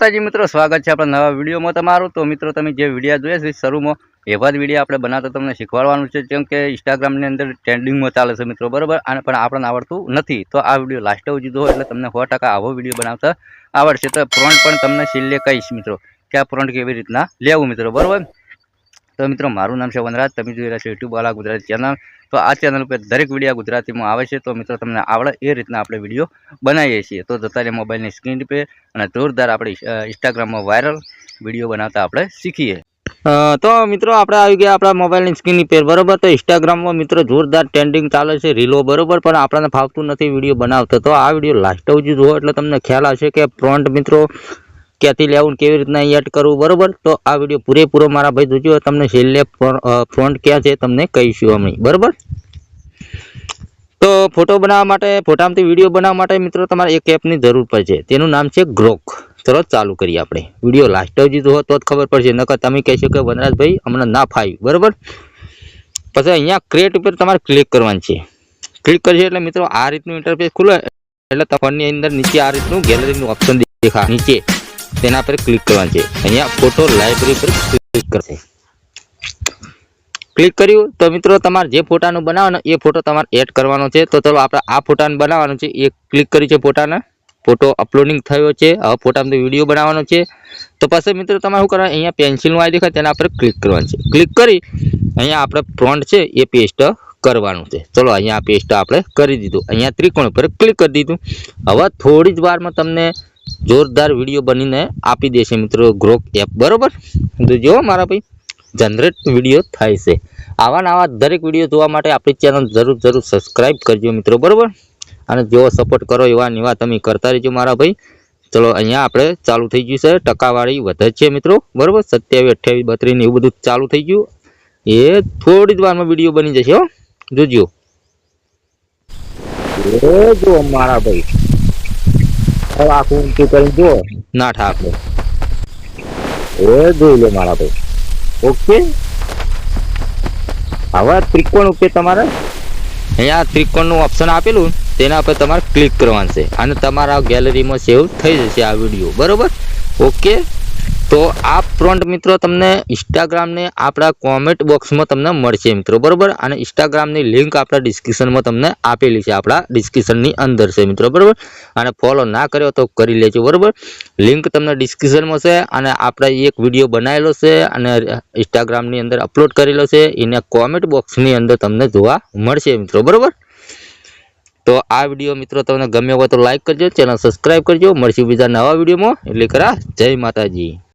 માતાજી મિત્રો, સ્વાગત છે આપણા નવા વિડીયોમાં તમારું। તો મિત્રો તમે જે વિડીયો જોયા છે શરૂમાં એવા જ વિડીયો આપણે બનાવતા તમને શીખવાડવાનું છે, જેમ કે ઇન્સ્ટાગ્રામની અંદર ટ્રેન્ડિંગમાં ચાલે છે મિત્રો, બરાબર। અને પણ આપણને આવડતું નથી, તો આ વિડીયો લાસ્ટ સુધી જુઓ એટલે તમને 100% આવો વિડીયો બનાવતા આવડશે। તો પ્રોન્ટ પણ તમને છેલ્લે કહીશ મિત્રો કે આ પ્રોન્ટ કેવી રીતના લેવું મિત્રો, બરાબર। તો મિત્રો મારું નામ છે વનરાજ, તમે જોઈ રહ્યા છો યુટ્યુબ વાળા ગુજરાતી ચેનલ। તો આ ચેનલ પર દરેક વિડીયો ગુજરાતીમાં આવે છે, તો મિત્રો તમને આવડે એ રીતના આપણે વિડીયો બનાવીએ છીએ। તો જતા રહ્યા મોબાઈલની સ્ક્રીન પર અને જોરદાર આપણે ઇન્સ્ટાગ્રામમાં વાયરલ વિડીયો બનાવતા આપણે શીખીએ। તો મિત્રો આપણે આવી ગયા આપણા મોબાઈલની સ્ક્રીન પર, બરાબર। તો ઇન્સ્ટાગ્રામમાં મિત્રો જોરદાર ટ્રેન્ડિંગ ચાલે છે રીલો, બરાબર, પણ આપણને ફાવતું નથી વિડીયો બનાવતો। તો આ વિડીયો લાસ્ટ સુધી જુઓ એટલે તમને ખ્યાલ આવશે કે પ્રોન્ટ મિત્રો ક્યાંથી લેવું, કેવી રીતના એડ કરવું, બરાબર। તો આ વિડીયો પૂરેપૂરો મારા ભાઈ જોજો, તમને છેલ્લે ફ્રન્ટ ક્યાં છે તમને કહીશું અમે, બરાબર। તો ફોટો બનાવવા માટે, ફોટામાંથી વિડીયો બનાવવા માટે મિત્રો તમારે એક એપની જરૂર પડશે, તેનું નામ છે ગ્રોક। ચલો ચાલુ કરીએ આપણે વિડીયો લાસ્ટ સુધી જુઓ તો જ ખબર પડશે, નકર તમે કહેશો કે વનરાજભાઈ હમણાં ના ફાવ્યું, બરાબર। પછી અહીંયા ક્રિએટ ઉપર તમારે ક્લિક કરવાનું છે। ક્લિક કરશે એટલે મિત્રો આ રીતનું ઇન્ટરફેસ ખુલે, એટલે તમારી અંદર નીચે આ રીતનું ગેલેરીનું ઓપ્શન દેખાય નીચે, તેના પર ક્લિક કરવાનું છે। અહીંયા ફોટો લાઇબ્રેરી પર ક્લિક કરશે। ક્લિક કર્યું તો મિત્રો તમારે જે ફોટાનું બનાવવાનો એ ફોટો તમારે એડ કરવાનો છે। તો ચલો આપણે આ ફોટાને બનાવવાનો છે, એ ક્લિક કરી છે ફોટાને, ફોટો અપલોડિંગ થયો છે। હવે ફોટામાં વિડીયો બનાવવાનો છે, તો પછી મિત્રો તમારે શું કરવાનું, અહીંયા પેન્સિલનું આ દેખાય તેના પર ક્લિક કરવાનું છે। ક્લિક કરી અહીંયા આપણે ફ્રન્ટ છે એ પેસ્ટ કરવાનું છે। ચલો અહીંયા આ પેસ્ટ આપણે કરી દીધું, અહીંયા ત્રિકોણ ઉપર ક્લિક કરી દીધું। હવે થોડી જ વારમાં તમને જોરદાર વિડીયો બનીને આપી દેશે મિત્રો ગ્રોક એપ, બરાબર। તો જો મારા ભાઈ જનરેટ વિડીયો થાય છે। આવા નવા દરેક વિડીયો જોવા માટે આપણી ચેનલ જરૂર સબસ્ક્રાઈબ કરજો મિત્રો, બરાબર। અને જેવો સપોર્ટ કરો એવા તમે કરતા રહેજો મારા ભાઈ। ચલો અહીંયા આપણે ચાલુ થઈ ગયું છે, ટકાવાળી વધે છે મિત્રો, બરાબર। 27, 28, 32 ને એવું બધું ચાલુ થઈ ગયું, એ થોડી જ વારમાં વિડીયો બની જશે, હો જોજો। જો મારા ભાઈ આખું ઊંચું કરીને જુઓ, ના ઠાકરે એ જોઈ લો મારા ભાઈ, ઓકે। હવે ત્રિકોણ ઉપર તમારે અહીંયા ત્રિકોણનું ઓપ્શન આપેલું તેના પર તમારે ક્લિક કરવાનું છે, અને તમારા ગેલેરીમાં સેવ થઈ જશે આ વિડીયો, બરાબર, ઓકે। તો આ પ્રોન્ટ મિત્રો તમને ઇન્સ્ટાગ્રામને આપણા કોમેન્ટ બોક્સમાં તમને મળશે મિત્રો, બરાબર। અને ઇન્સ્ટાગ્રામની લિંક આપણા ડિસ્ક્રિપ્શનમાં તમને આપેલી છે, આપણા ડિસ્ક્રિપ્શનની અંદર છે મિત્રો, બરાબર। અને ફોલો ના કર્યો તો કરી લેજો, બરાબર। લિંક તમને ડિસ્ક્રિપ્શનમાં છે, અને આપણે એક વિડીયો બનાવેલો છે અને ઇન્સ્ટાગ્રામની અંદર અપલોડ કરેલો છે, એને કોમેન્ટ બોક્સની અંદર તમને જોવા મળશે મિત્રો, બરાબર। તો આ વિડીયો મિત્રો તમને ગમ્યો હોય તો લાઈક કરજો, ચેનલ સબસ્ક્રાઈબ કરજો, મળશું બીજા નવા વિડીયોમાં, એટલે કરા જય માતાજી।